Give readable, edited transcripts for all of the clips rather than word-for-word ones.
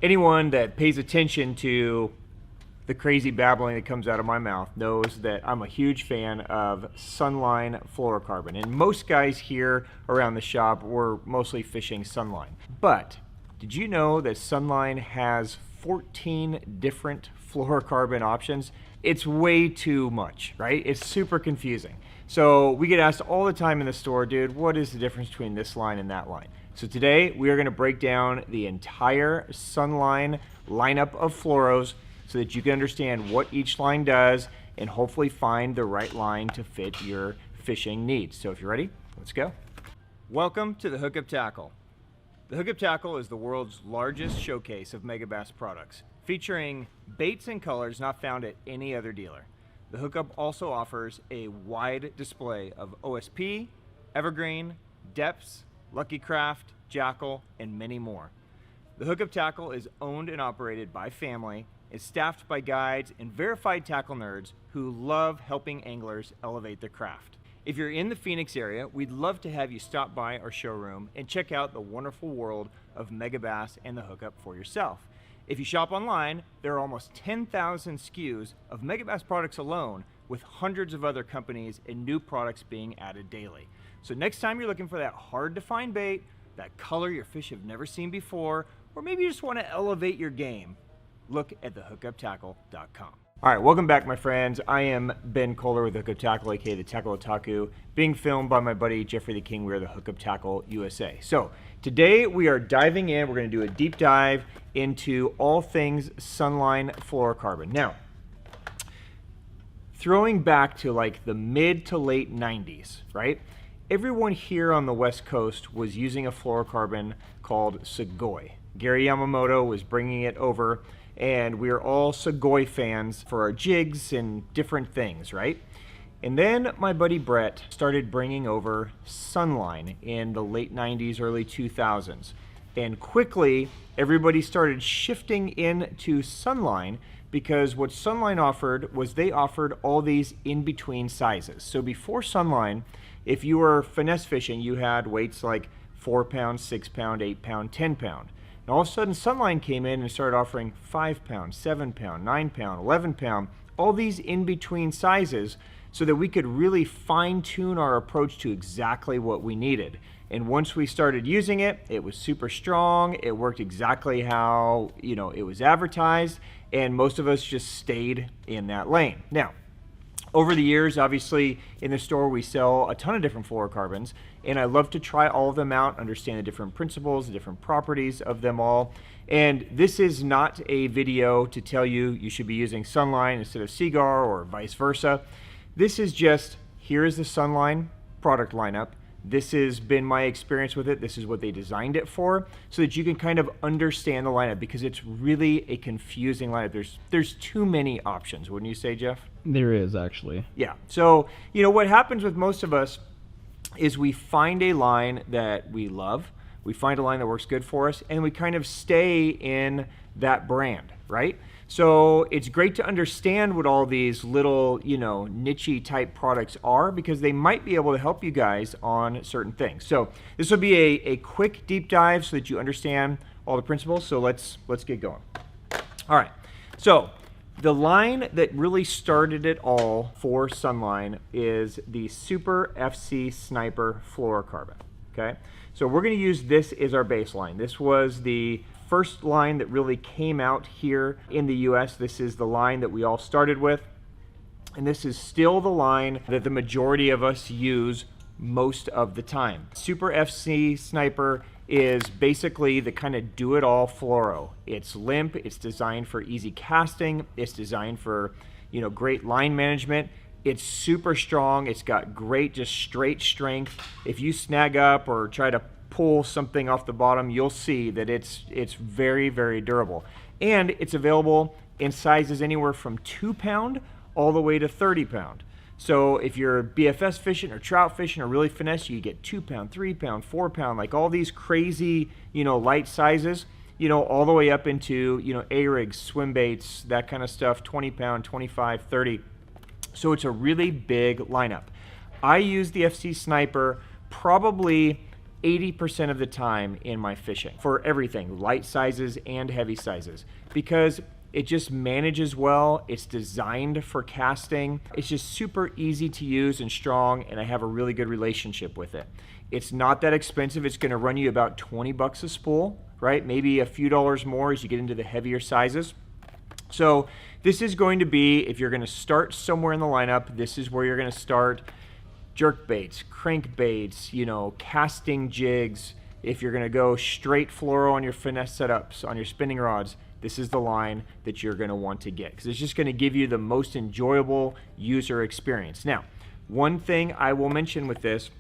Anyone that pays attention to the crazy babbling that comes out of my mouth knows that I'm a huge fan of Sunline Fluorocarbon. And most guys here around the shop were mostly fishing Sunline. But did you know that Sunline has 14 different fluorocarbon options? It's way too much, right? It's super confusing. So we get asked all the time in the store, dude, what is the difference between this line and that line? So today we are going to break down the entire Sunline lineup of fluoros so that you can understand what each line does and hopefully find the right line to fit your fishing needs. So if you're ready, let's go. Welcome to the Hookup Tackle. The Hookup Tackle is the world's largest showcase of megabass products, featuring baits and colors not found at any other dealer. The Hookup also offers a wide display of OSP, Evergreen, Depths, Lucky Craft, Jackal, and many more. The Hookup Tackle is owned and operated by family, is staffed by guides and verified tackle nerds who love helping anglers elevate their craft. If you're in the Phoenix area, we'd love to have you stop by our showroom and check out the wonderful world of megabass and the Hookup for yourself. If you shop online, there are almost 10,000 SKUs of megabass products alone, with hundreds of other companies and new products being added daily. So next time you're looking for that hard to find bait, that color your fish have never seen before, or maybe you just want to elevate your game, look at thehookuptackle.com. All right, welcome back, my friends. I am Ben Kohler with the Hookup Tackle, aka the Tackle Otaku, being filmed by my buddy Jeffrey the King. We are the Hookup Tackle USA. So today we are diving in. We're going to do a deep dive into all things Sunline Fluorocarbon. Now, throwing back to like the mid to late 90s, right? Everyone here on the West Coast was using a fluorocarbon called Sugoi. Gary Yamamoto was bringing it over, and we are all Sugoi fans for our jigs and different things, right? And then my buddy Brett started bringing over Sunline in the late 90s, early 2000s. And quickly, everybody started shifting into Sunline because what Sunline offered was they offered all these in-between sizes. So before Sunline, if you were finesse fishing, you had weights like 4 pound, 6 pound, 8 pound, 10 pound. And all of a sudden, Sunline came in and started offering 5 pound, 7 pound, 9 pound, 11 pound, all these in-between sizes so that we could really fine-tune our approach to exactly what we needed. And once we started using it, it was super strong. It worked exactly how, it was advertised, and most of us just stayed in that lane. Now, over the years, obviously, in the store, we sell a ton of different fluorocarbons, and I love to try all of them out, understand the different principles, the different properties of them all. And this is not a video to tell you you should be using Sunline instead of Seaguar or vice versa. This is just, here is the Sunline product lineup. This has been my experience with it. This is what they designed it for, so that you can kind of understand the lineup, because it's really a confusing lineup. There's too many options, wouldn't you say, Jeff? There is, actually. Yeah. So, what happens with most of us is we find a line that we love, we find a line that works good for us, and we kind of stay in that brand, right? So it's great to understand what all these little, niche-y type products are, because they might be able to help you guys on certain things. So this will be a quick deep dive so that you understand all the principles. So let's get going. All right. So the line that really started it all for Sunline is the Super FC Sniper Fluorocarbon. Okay. So we're going to use this as our baseline. This was the first line that really came out here in the US. This is the line that we all started with, and this is still the line that the majority of us use most of the time. Super FC Sniper is basically the kind of do-it-all fluoro. It's limp, it's designed for easy casting, it's designed for great line management. It's super strong, it's got great just straight strength. If you snag up or try to pull something off the bottom, you'll see that it's very, very durable. And it's available in sizes anywhere from 2 pound all the way to 30 pound. So if you're BFS fishing or trout fishing or really finesse, you get 2 pound, 3 pound, 4 pound, like all these crazy, light sizes, all the way up into, A-rigs, swim baits, that kind of stuff, 20 pound, 25, 30. So it's a really big lineup. I use the FC Sniper probably 80% of the time in my fishing for everything, light sizes and heavy sizes, because it just manages well. It's designed for casting. It's just super easy to use and strong, and I have a really good relationship with it. It's not that expensive. It's gonna run you about 20 bucks a spool, right? Maybe a few dollars more as you get into the heavier sizes. So this is going to be, if you're gonna start somewhere in the lineup, this is where you're gonna start. Jerk baits, crank baits, you know, casting jigs. If you're gonna go straight fluoro on your finesse setups, on your spinning rods, this is the line that you're gonna want to get, because it's just gonna give you the most enjoyable user experience. Now, one thing I will mention with this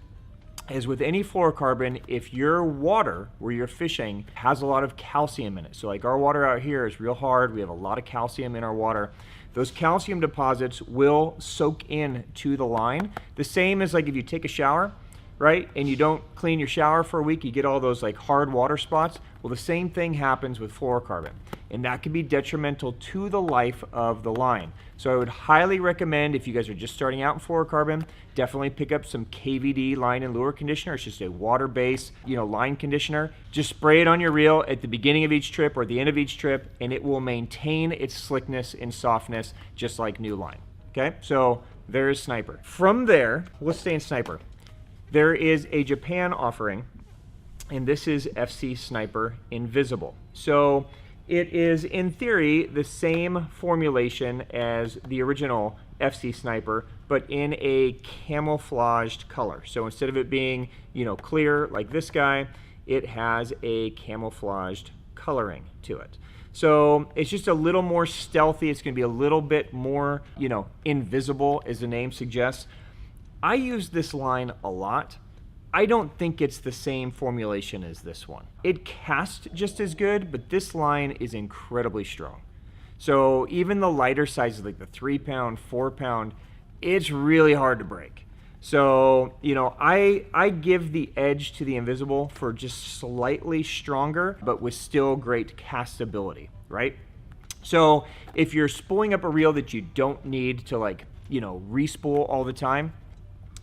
is with any fluorocarbon, if your water where you're fishing has a lot of calcium in it, so like our water out here is real hard, we have a lot of calcium in our water, those calcium deposits will soak in to the line. The same as like if you take a shower, right, and you don't clean your shower for a week, you get all those like hard water spots. Well, the same thing happens with fluorocarbon, and that can be detrimental to the life of the line. So I would highly recommend, if you guys are just starting out in fluorocarbon, definitely pick up some KVD line and lure conditioner. It's just a water-based, you know, line conditioner. Just spray it on your reel at the beginning of each trip or at the end of each trip, and it will maintain its slickness and softness just like new line. Okay, so there's Sniper. From there, let's stay in Sniper. There is a Japan offering, and this is FC Sniper Invisible. So it is, in theory, the same formulation as the original FC Sniper, but in a camouflaged color. So instead of it being, you know, clear like this guy, it has a camouflaged coloring to it. So it's just a little more stealthy. It's gonna be a little bit more, you know, invisible, as the name suggests. I use this line a lot. I don't think it's the same formulation as this one. It casts just as good, but this line is incredibly strong. So even the lighter sizes, like the 3 pound, 4 pound, it's really hard to break. So, you know, I give the edge to the Invisible for just slightly stronger, but with still great castability, right? So if you're spooling up a reel that you don't need to, like, you know, re-spool all the time,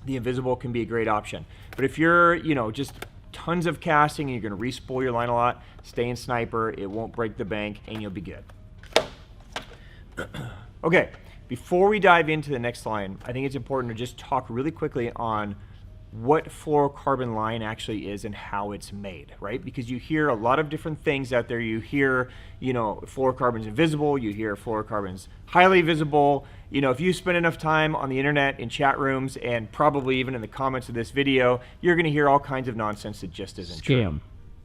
the Invisible can be a great option. But if you're, you know, just tons of casting and you're gonna re-spool your line a lot, stay in Sniper, it won't break the bank, and you'll be good. Okay, before we dive into the next line, I think it's important to just talk really quickly on what fluorocarbon line actually is and how it's made, right? Because you hear a lot of different things out there. You hear, you know, fluorocarbons invisible, you hear fluorocarbons highly visible. You know, if you spend enough time on the internet, in chat rooms, and probably even in the comments of this video, you're gonna hear all kinds of nonsense that just isn't true.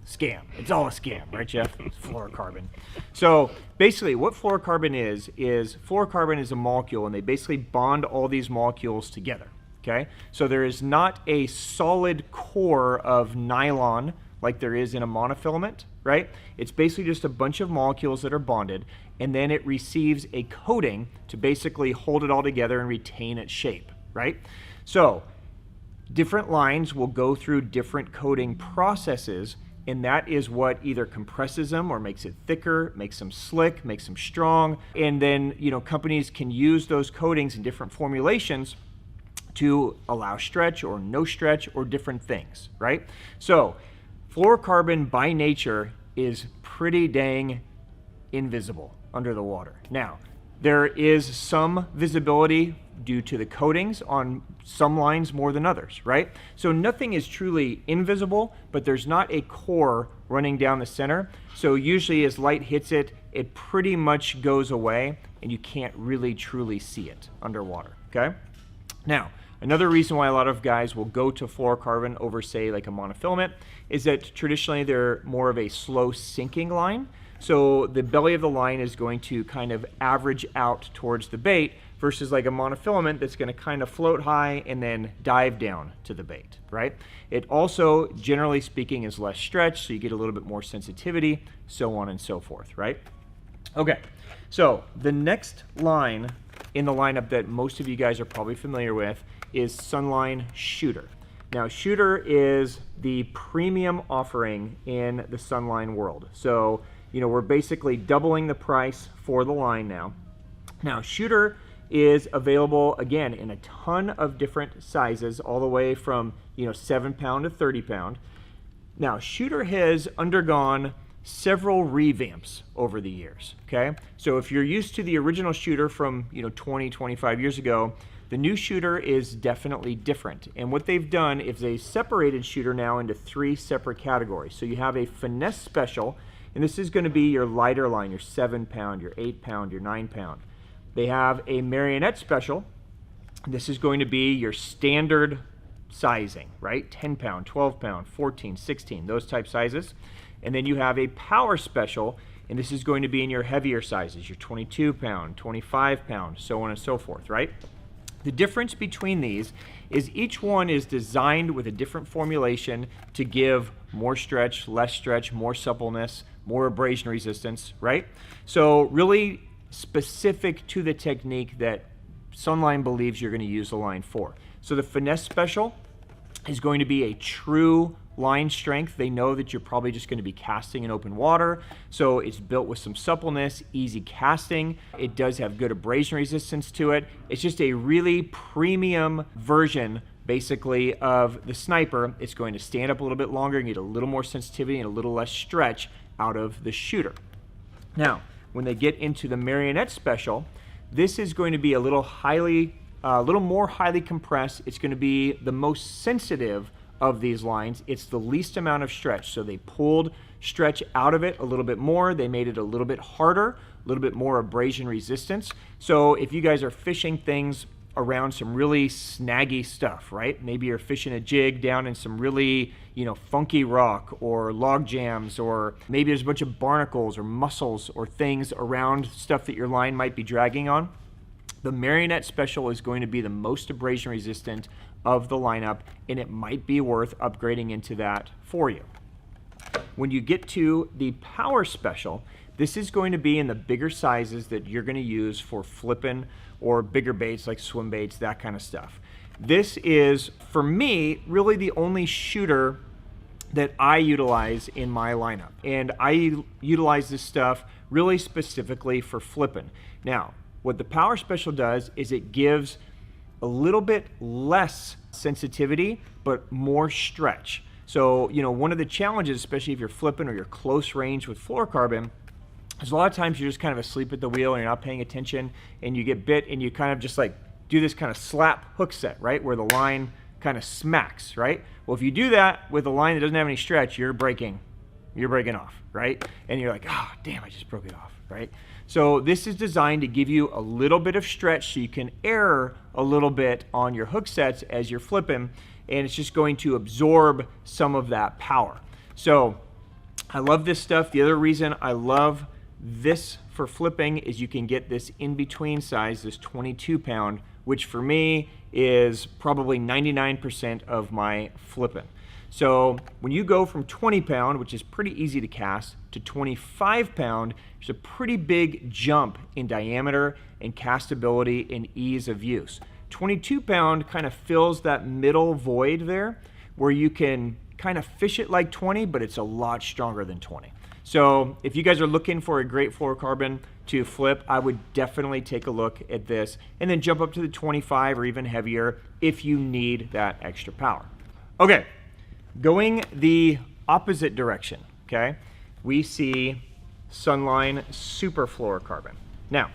Scam. It's all a scam, right, Jeff? It's fluorocarbon. So basically what fluorocarbon is fluorocarbon is a molecule, and they basically bond all these molecules together. Okay, so there is not a solid core of nylon like there is in a monofilament, right? It's basically just a bunch of molecules that are bonded, and then it receives a coating to basically hold it all together and retain its shape, right? So different lines will go through different coating processes, and that is what either compresses them or makes it thicker, makes them slick, makes them strong, and then, you know, companies can use those coatings in different formulations to allow stretch or no stretch or different things, right? So fluorocarbon by nature is pretty dang invisible under the water. Now, there is some visibility due to the coatings on some lines more than others, right? So nothing is truly invisible, but there's not a core running down the center. So usually as light hits it, it pretty much goes away and you can't really truly see it underwater, okay? Now, another reason why a lot of guys will go to fluorocarbon over, say, like a monofilament is that traditionally they're more of a slow sinking line. So the belly of the line is going to kind of average out towards the bait versus like a monofilament that's going to kind of float high and then dive down to the bait, right? It also, generally speaking, is less stretch, so you get a little bit more sensitivity, so on and so forth, right? Okay, so the next line in the lineup that most of you guys are probably familiar with is Sunline Shooter. Now, Shooter is the premium offering in the Sunline world. So, you know, we're basically doubling the price for the line now. Now, Shooter is available, again, in a ton of different sizes, all the way from, you know, 7 pound to 30 pound. Now, Shooter has undergone several revamps over the years, okay? So if you're used to the original Shooter from 20, 25 years ago, the new Shooter is definitely different. And what they've done is they separated Shooter now into 3 separate categories. So you have a Finesse Special, and this is going to be your lighter line, your 7-pound, your 8-pound, your 9-pound. They have a Marionette Special. This is going to be your standard sizing, right? 10-pound, 12-pound, 14, 16, those type sizes. And then you have a Power Special, and this is going to be in your heavier sizes, your 22-pound, 25-pound, so on and so forth, right? The difference between these is each one is designed with a different formulation to give more stretch, less stretch, more suppleness, more abrasion resistance, right? So really specific to the technique that Sunline believes you're going to use the line for. So the Finesse Special is going to be a true line strength. They know that you're probably just going to be casting in open water, so it's built with some suppleness, easy casting. It does have good abrasion resistance to it. It's just a really premium version basically of the Sniper. It's going to stand up a little bit longer and get a little more sensitivity and a little less stretch out of the Shooter. Now, when they get into the Marionette Special, this is going to be a little more highly compressed. It's going to be the most sensitive of these lines. It's the least amount of stretch. So they pulled stretch out of it a little bit more. They made it a little bit harder, a little bit more abrasion resistance. So if you guys are fishing things around some really snaggy stuff, right? Maybe you're fishing a jig down in some really, funky rock or log jams, or maybe there's a bunch of barnacles or mussels or things around stuff that your line might be dragging on. The Marionette Special is going to be the most abrasion resistant of the lineup, and it might be worth upgrading into that for you. When you get to the Power Special, this is going to be in the bigger sizes that you're going to use for flipping or bigger baits like swim baits, that kind of stuff. This is, for me, really the only Shooter that I utilize in my lineup. And I utilize this stuff really specifically for flipping. Now, what the Power Special does is it gives a little bit less sensitivity, but more stretch. So, one of the challenges, especially if you're flipping or you're close range with fluorocarbon, is a lot of times you're just kind of asleep at the wheel and you're not paying attention, and you get bit and you kind of just like do this kind of slap hook set, right? Where the line kind of smacks, right? Well, if you do that with a line that doesn't have any stretch, you're breaking off, right? And you're like, oh, damn, I just broke it off, right? So this is designed to give you a little bit of stretch so you can err a little bit on your hook sets as you're flipping, and it's just going to absorb some of that power. So I love this stuff. The other reason I love this for flipping is you can get this in-between size, this 22-pound, which for me is probably 99% of my flipping. So when you go from 20-pound, which is pretty easy to cast, to 25-pound, there's a pretty big jump in diameter and castability and ease of use. 22-pound kind of fills that middle void there where you can kind of fish it like 20, but it's a lot stronger than 20. So if you guys are looking for a great fluorocarbon to flip, I would definitely take a look at this and then jump up to the 25 or even heavier if you need that extra power. Okay, going the opposite direction, okay, we see Sunline Superfluorocarbon. Now,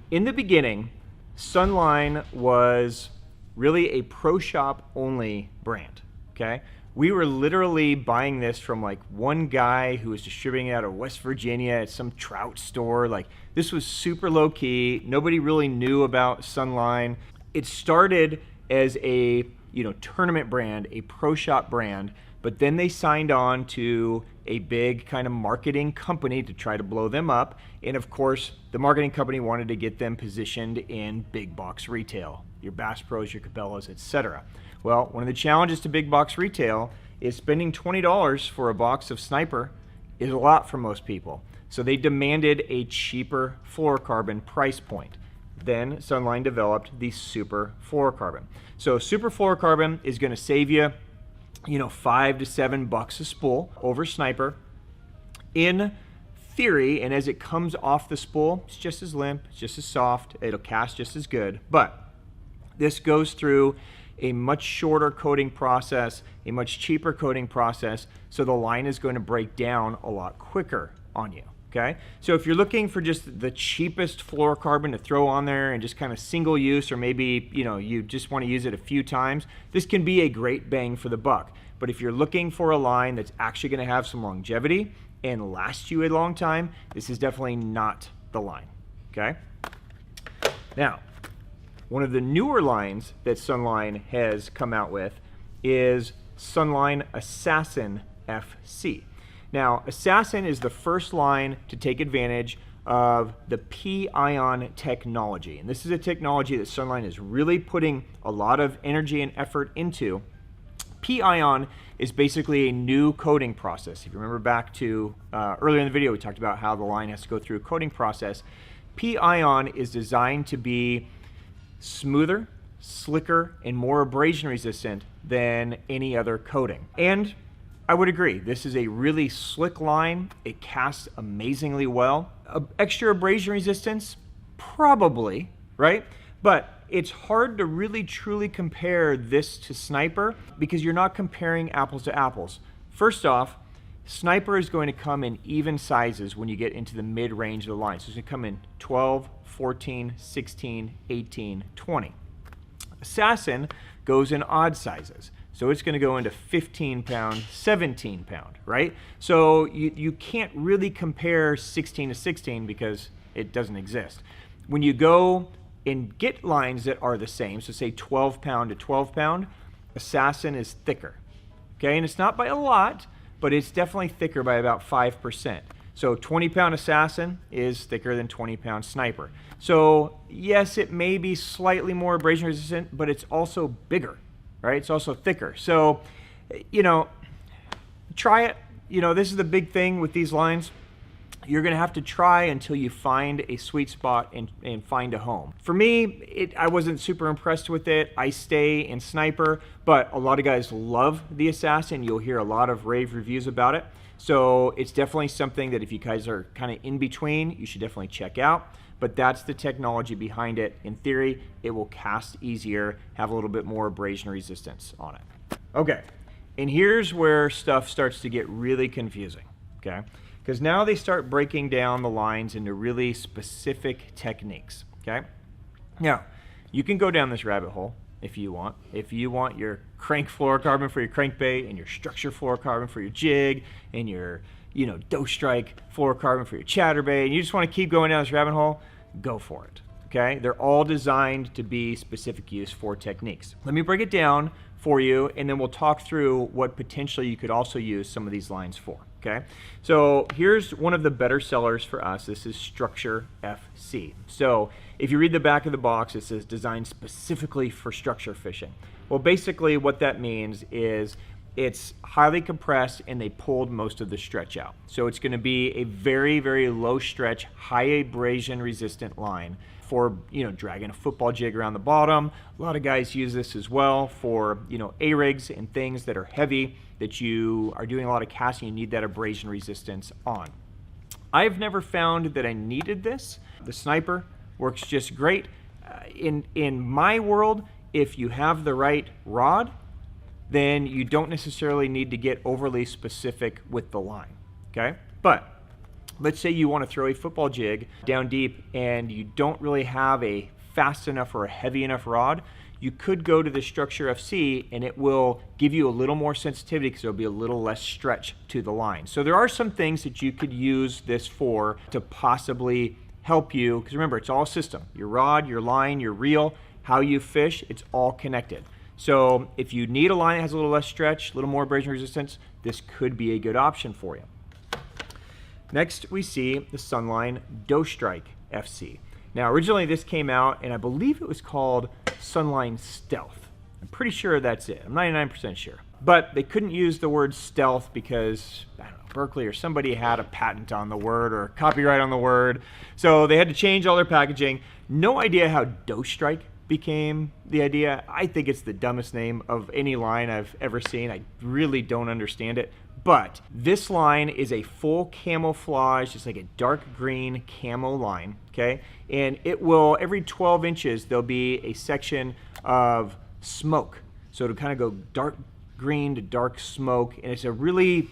in the beginning, Sunline was really a pro shop only brand, okay? We were literally buying this from like one guy who was distributing it out of West Virginia at some trout store. Like, this was super low key. Nobody really knew about Sunline. It started as a tournament brand, a pro shop brand, but then they signed on to a big kind of marketing company to try to blow them up. And of course, the marketing company wanted to get them positioned in big box retail, your Bass Pros, your Cabela's, etc. Well, one of the challenges to big box retail is spending $20 for a box of Sniper is a lot for most people. So they demanded a cheaper fluorocarbon price point. Then Sunline developed the Superfluorocarbon. So Superfluorocarbon is going to save you, $5 to $7 a spool over Sniper. In theory, and as it comes off the spool, it's just as limp, it's just as soft, it'll cast just as good. But this goes through a much shorter coating process, a much cheaper coating process, so the line is going to break down a lot quicker on you. Okay, so if you're looking for just the cheapest fluorocarbon to throw on there and just kind of single use, or maybe you just want to use it a few times, this can be a great bang for the buck. But if you're looking for a line that's actually going to have some longevity and last you a long time, this is definitely not the line. Okay, now one of the newer lines that Sunline has come out with is Sunline Assassin Fc. Now, Assassin is the first line to take advantage of the P-ion technology. And this is a technology that Sunline is really putting a lot of energy and effort into. P-ion is basically a new coating process. If you remember back to earlier in the video, we talked about how the line has to go through a coating process. P-ion is designed to be smoother, slicker, and more abrasion resistant than any other coating. And I would agree, this is a really slick line. It casts amazingly well. Extra abrasion resistance? Probably, right? But it's hard to really truly compare this to Sniper because you're not comparing apples to apples. First off, Sniper is going to come in even sizes when you get into the mid-range of the line. So it's going to come in 12, 14, 16, 18, 20. Assassin goes in odd sizes. So it's going to go into 15 pound, 17 pound, right? So you can't really compare 16 to 16 because it doesn't exist. When you go and get lines that are the same, so say 12 pound to 12 pound, Assassin is thicker, okay? And it's not by a lot, but it's definitely thicker by about 5%. So 20 pound Assassin is thicker than 20 pound Sniper. So yes, it may be slightly more abrasion resistant, but it's also bigger. Right? It's also thicker. So, try it. This is the big thing with these lines. You're going to have to try until you find a sweet spot and find a home. For me, I wasn't super impressed with it. I stay in Sniper, but a lot of guys love the Assassin. You'll hear a lot of rave reviews about it. So it's definitely something that if you guys are kind of in between, you should definitely check out. But that's the technology behind it. In theory, it will cast easier, have a little bit more abrasion resistance on it. Okay, and here's where stuff starts to get really confusing, okay? Because now they start breaking down the lines into really specific techniques, okay? Now, you can go down this rabbit hole if you want. If you want your crank fluorocarbon for your crankbait and your structure fluorocarbon for your jig and your Doe Strike Fluorocarbon for your Chatterbait, and you just want to keep going down this rabbit hole, go for it, okay? They're all designed to be specific use for techniques. Let me break it down for you, and then we'll talk through what potentially you could also use some of these lines for, okay? So here's one of the better sellers for us. This is Structure FC. So if you read the back of the box, it says designed specifically for structure fishing. Well, basically what that means is it's highly compressed and they pulled most of the stretch out. So it's going to be a very, very low stretch, high abrasion resistant line for, dragging a football jig around the bottom. A lot of guys use this as well for, A-rigs and things that are heavy that you are doing a lot of casting. You need that abrasion resistance on. I've never found that I needed this. The Sniper works just great. In my world, if you have the right rod, then you don't necessarily need to get overly specific with the line, okay? But let's say you want to throw a football jig down deep and you don't really have a fast enough or a heavy enough rod, you could go to the Structure FC and it will give you a little more sensitivity because there'll be a little less stretch to the line. So there are some things that you could use this for to possibly help you, because remember, it's all a system. Your rod, your line, your reel, how you fish, it's all connected. So if you need a line that has a little less stretch, a little more abrasion resistance, this could be a good option for you. Next, we see the Sunline Doe Strike Fc. Now, originally this came out, and I believe it was called Sunline Stealth. I'm pretty sure that's it. I'm 99% sure. But they couldn't use the word stealth because, I don't know, Berkeley or somebody had a patent on the word or copyright on the word. So they had to change all their packaging. No idea how Doe Strike became the idea. I think it's the dumbest name of any line I've ever seen. I really don't understand it. But this line is a full camouflage, just like a dark green camo line, okay? And it will, every 12 inches, there'll be a section of smoke So to kind of go dark green to dark smoke, and it's really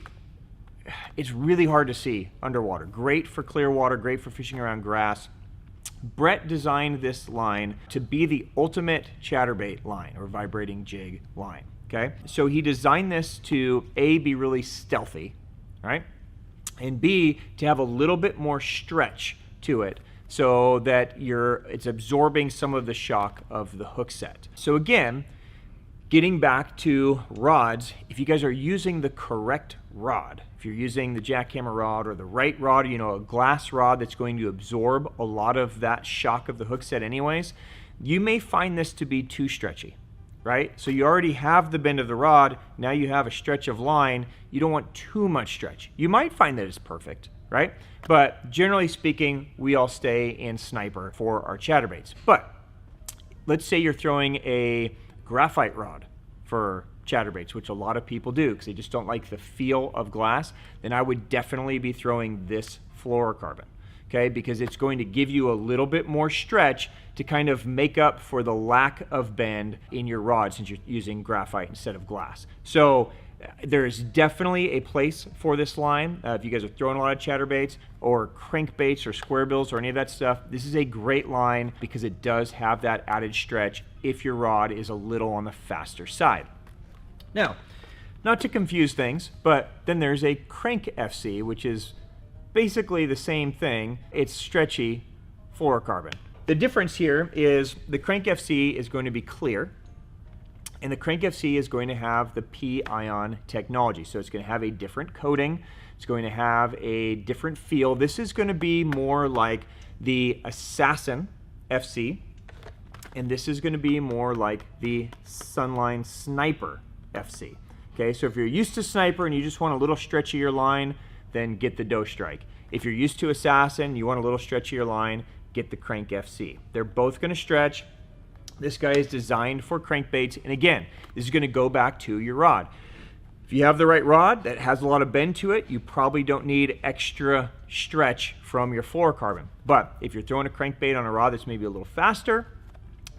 hard to see underwater. Great for clear water, great for fishing around grass. Brett designed this line to be the ultimate chatterbait line or vibrating jig line, okay? So he designed this to A, be really stealthy, right? And B, to have a little bit more stretch to it so that it's absorbing some of the shock of the hook set. So again, getting back to rods, if you guys are using the correct rod, if you're using the jackhammer rod or the right rod, you know, a glass rod that's going to absorb a lot of that shock of the hook set anyways, you may find this to be too stretchy, right? So you already have the bend of the rod, now you have a stretch of line, you don't want too much stretch. You might find that it's perfect, right? But generally speaking, we all stay in Sniper for our chatterbaits. But let's say you're throwing a graphite rod for chatterbaits, which a lot of people do because they just don't like the feel of glass, then I would definitely be throwing this fluorocarbon, okay? Because it's going to give you a little bit more stretch to kind of make up for the lack of bend in your rod since you're using graphite instead of glass. So there's definitely a place for this line. If you guys are throwing a lot of chatterbaits or crankbaits or square bills or any of that stuff, this is a great line because it does have that added stretch if your rod is a little on the faster side. Now, not to confuse things, but then there's a Crank FC, which is basically the same thing. It's stretchy fluorocarbon. The difference here is the Crank FC is going to be clear, and the Crank FC is going to have the P-ion technology. So it's going to have a different coating. It's going to have a different feel. This is going to be more like the Assassin Fc, and this is going to be more like the Sunline Sniper FC. Okay, so if you're used to Sniper and you just want a little stretchier line, then get the Doe Strike. If you're used to Assassin, you want a little stretchier line, get the Crank FC. They're both going to stretch. This guy is designed for crankbaits, and again, this is going to go back to your rod. If you have the right rod that has a lot of bend to it, you probably don't need extra stretch from your fluorocarbon. But if you're throwing a crankbait on a rod that's maybe a little faster,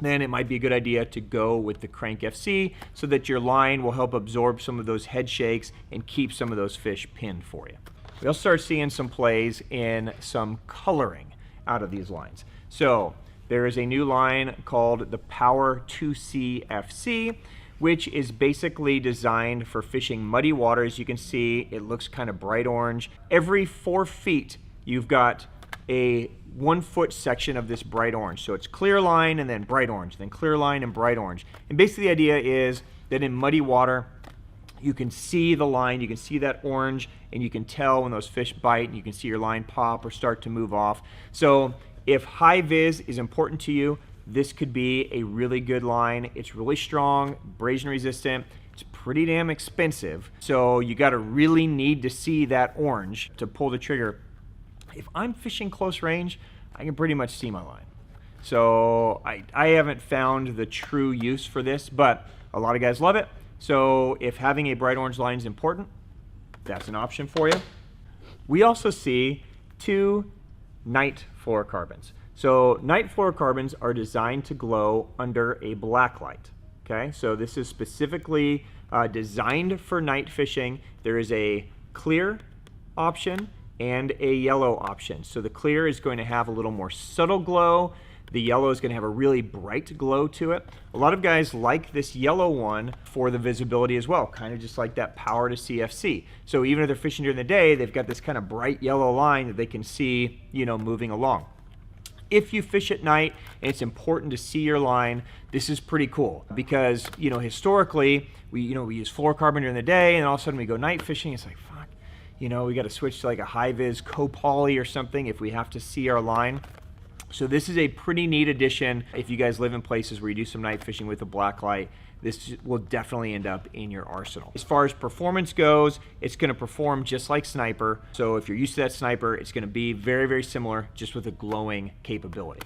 then it might be a good idea to go with the Crank FC so that your line will help absorb some of those head shakes and keep some of those fish pinned for you. We'll start seeing some plays in some coloring out of these lines. So there is a new line called the Power 2C FC, which is basically designed for fishing muddy water. As you can see, it looks kind of bright orange. Every 4 feet, you've got a 1 foot section of this bright orange. So it's clear line and then bright orange, then clear line and bright orange. And basically the idea is that in muddy water, you can see the line, you can see that orange, and you can tell when those fish bite, and you can see your line pop or start to move off. So if high vis is important to you, this could be a really good line. It's really strong, abrasion resistant. It's pretty damn expensive. So you gotta really need to see that orange to pull the trigger. If I'm fishing close range, I can pretty much see my line. So I haven't found the true use for this, but a lot of guys love it. So if having a bright orange line is important, that's an option for you. We also see 2 night fluorocarbons. So night fluorocarbons are designed to glow under a black light. Okay, so this is specifically designed for night fishing. There is a clear option and a yellow option. So the clear is going to have a little more subtle glow. The yellow is going to have a really bright glow to it. A lot of guys like this yellow one for the visibility as well, kind of just like that Power to CFC. So even if they're fishing during the day, they've got this kind of bright yellow line that they can see, you know, moving along. If you fish at night and it's important to see your line, this is pretty cool because, you know, historically we use fluorocarbon during the day, and all of a sudden we go night fishing. It's like, fuck, you know, we got to switch to like a high vis co-poly or something if we have to see our line. So this is a pretty neat addition. If you guys live in places where you do some night fishing with a black light, this will definitely end up in your arsenal. As far as performance goes, it's going to perform just like Sniper. So if you're used to that Sniper, it's going to be very, very similar, just with a glowing capability.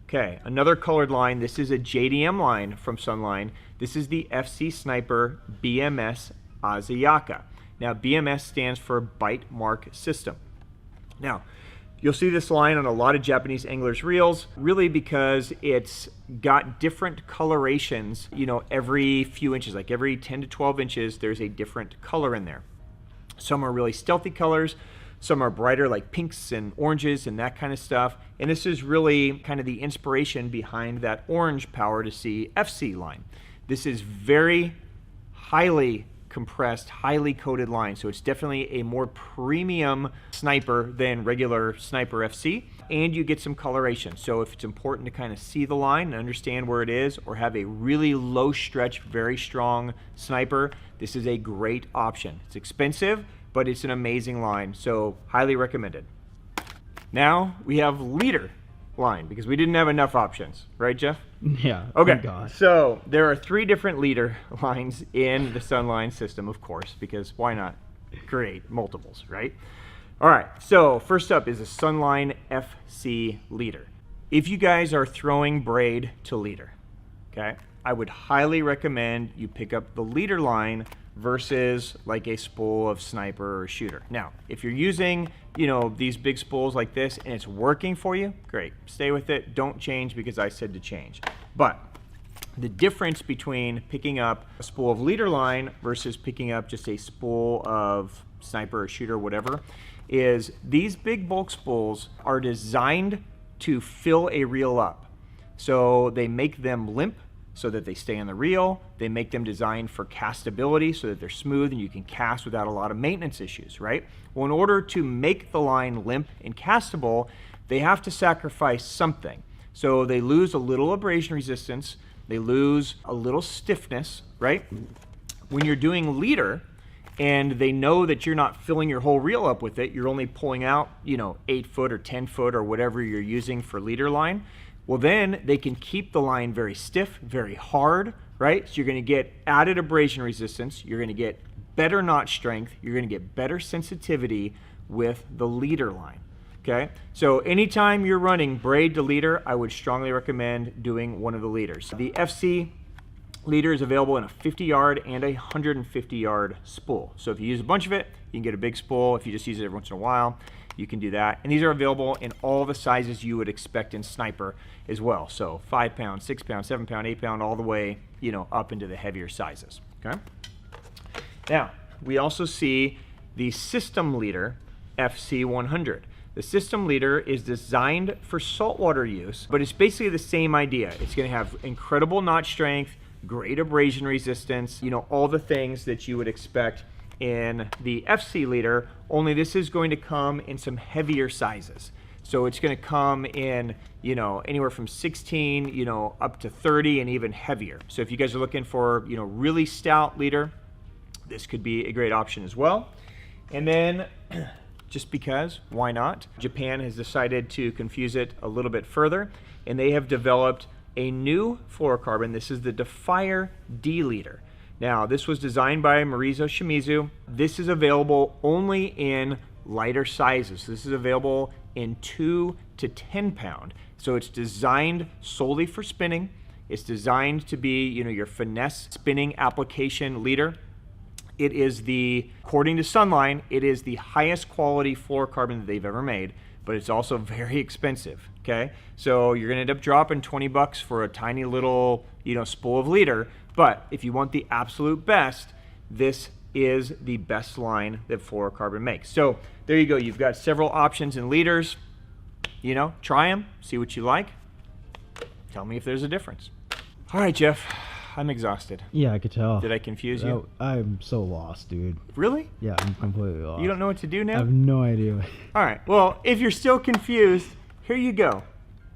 Okay, another colored line. This is a JDM line from Sunline. This is the FC Sniper BMS Azayaka. Now, BMS stands for Bite Mark System. Now, You'll see this line on a lot of Japanese anglers' reels, really because it's got different colorations, you know, every few inches, like every 10 to 12 inches, there's a different color in there. Some are really stealthy colors, some are brighter like pinks and oranges and that kind of stuff. And this is really kind of the inspiration behind that orange Power to See FC line. This is very highly compressed, highly coated line. So it's definitely a more premium sniper than regular Sniper FC, and you get some coloration. So if it's important to kind of see the line and understand where it is, or have a really low stretch, very strong sniper, this is a great option. It's expensive, but it's an amazing line. So highly recommended. Now we have Leader line, because we didn't have enough options, right, Jeff? Yeah. Okay. So there are 3 different Leader lines in the Sunline system, of course, because why not create multiples, right? All right. So first up is the Sunline Fc Leader. If you guys are throwing braid to leader, okay, I would highly recommend you pick up the Leader line versus like a spool of Sniper or Shooter. Now, if you're using, you know, these big spools like this and it's working for you, great. Stay with it. Don't change because I said to change. But the difference between picking up a spool of Leader line versus picking up just a spool of Sniper or Shooter, whatever, is these big bulk spools are designed to fill a reel up. So they make them limp so that they stay on the reel. They make them designed for castability so that they're smooth and you can cast without a lot of maintenance issues, right? Well, in order to make the line limp and castable, they have to sacrifice something. So they lose a little abrasion resistance, they lose a little stiffness, right? When you're doing Leader and they know that you're not filling your whole reel up with it, you're only pulling out, you know, 8 foot or 10 foot or whatever you're using for Leader line, well, then they can keep the line very stiff, very hard, right? So you're going to get added abrasion resistance. You're going to get better knot strength. You're going to get better sensitivity with the Leader line, okay? So anytime you're running braid to Leader, I would strongly recommend doing one of the Leaders. The FC Leader is available in a 50-yard and a 150-yard spool. So if you use a bunch of it, you can get a big spool. If you just use it every once in a while, you can do that. And these are available in all the sizes you would expect in Sniper as well. So 5 pound, 6 pound, 7 pound, 8 pound, all the way, you know, up into the heavier sizes, okay? Now, we also see the System Leader FC100. The System Leader is designed for saltwater use, but it's basically the same idea. It's gonna have incredible knot strength, great abrasion resistance, you know, all the things that you would expect in the FC Leader, only this is going to come in some heavier sizes. So it's going to come in, you know, anywhere from 16, you know, up to 30 and even heavier. So if you guys are looking for, you know, really stout Leader, this could be a great option as well. And then, just because, why not? Japan has decided to confuse it a little bit further, and they have developed a new fluorocarbon. This is the Defier D Leader. Now, this was designed by Marizo Shimizu. This is available only in lighter sizes. This is available in 2 to 10 pound. So it's designed solely for spinning. It's designed to be, you know, your finesse spinning application leader. It is the, according to Sunline, it is the highest quality fluorocarbon that they've ever made, but it's also very expensive, okay? So you're gonna end up dropping 20 bucks for a tiny little, you know, spool of Leader. But if you want the absolute best, this is the best line that Fluorocarbon makes. So there you go. You've got several options in Leaders. You know, try them, see what you like. Tell me if there's a difference. All right, Jeff, I'm exhausted. Yeah, I could tell. Did I confuse you? I'm so lost, dude. Really? Yeah, I'm completely lost. You don't know what to do now? I have no idea. All right. Well, if you're still confused, here you go.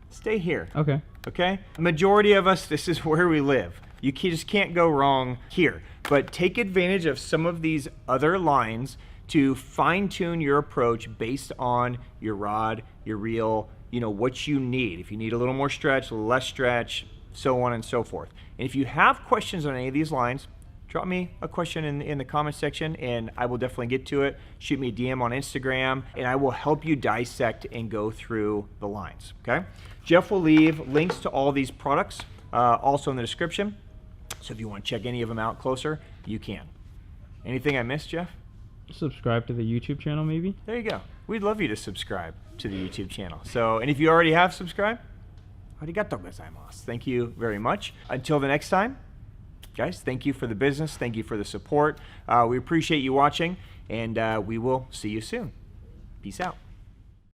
Stay here. Okay. Okay? Majority of us, this is where we live. You just can't go wrong here. But take advantage of some of these other lines to fine-tune your approach based on your rod, your reel, you know, what you need. If you need a little more stretch, a little less stretch, so on and so forth. And if you have questions on any of these lines, drop me a question in the comment section and I will definitely get to it. Shoot me a DM on Instagram and I will help you dissect and go through the lines, okay? Jeff will leave links to all these products also in the description. So if you want to check any of them out closer, you can. Anything I missed, Jeff? Subscribe to the YouTube channel, maybe? There you go. we'd love you to subscribe to the YouTube channel. So, and if you already have subscribed, arigatou gozaimasu. Thank you very much. Until the next time, guys, thank you for the business. Thank you for the support. We appreciate you watching, and we will see you soon. Peace out.